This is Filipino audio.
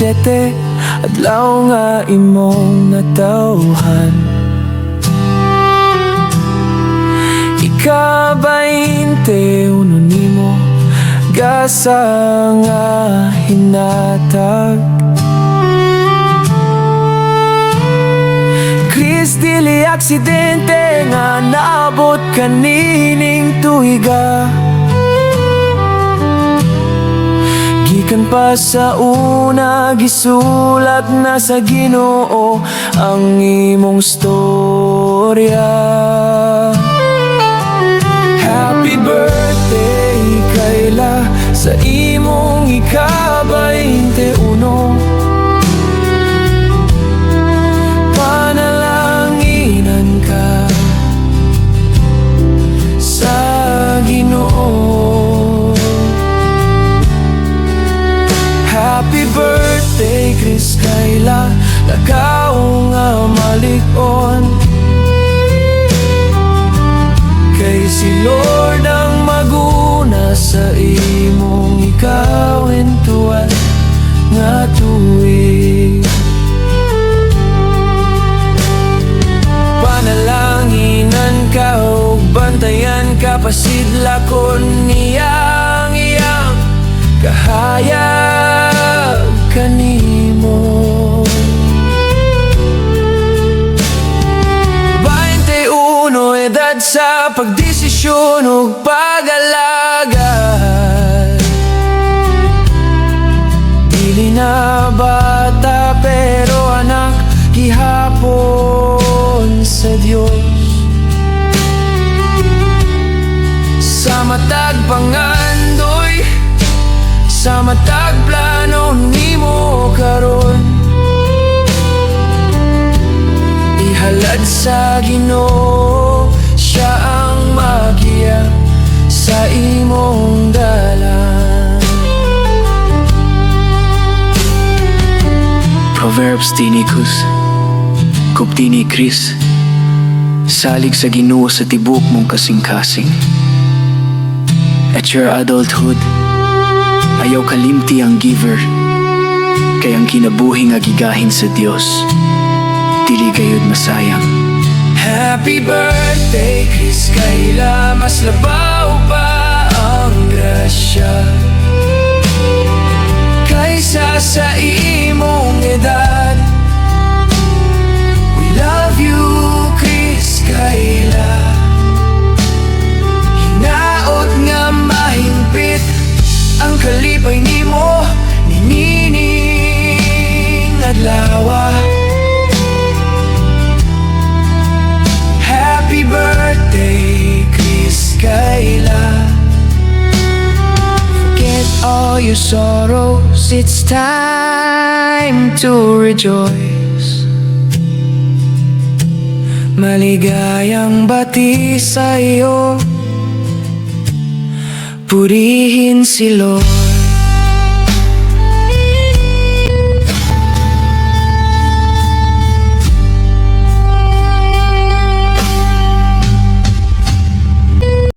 17, adlaw nga imong natawhan. Ika-21 nimo, gasa nga hinatag. Khryz, dili aksidente nga naabot kanining tuiga. Gikan pa sa una, gisulat na sa Ginoo ang imong storya. Happy birthday, Kyla, sa imong ika-21. Panalanginan ka sa Ginoo. Happy birthday, Khryz, Kyla, lakaw nga malig-on. Kay si Lord ang maguna sa imong ika-21 nga tuig. Panalanginan ka o bantayan ka, pasidlakon niyang iyang kahayag kanimo. 21 edad sa pagdesisyon ug pag-alagad. Dili na bata pero anak gihapon sa Dios. Sa matag pangandoy, sa matag plano nimo karon, ihalad sa Ginoo, siya ang magiya sa imong dalan. Proverbs tinikus, kuptini Khryz, salig sa Ginoo sa tibok mong kasing-kasing. At your adulthood, ayaw kalimti ang giver, kay ang kinabuhi nga gigahin sa Dios, dili gayud masayang. Happy birthday, Khryz, Kyla, mas labaw pa ang grasya kaysa sa imong edad. We love you, Khryz, Kyla. Hinaot nga mahimpit ang kalipay nimo nining adlaw. Happy birthday, Khryz, Kyla. Forget all your sorrows, it's time to rejoice. Maligayang bati sa iyo, purihin si Lord.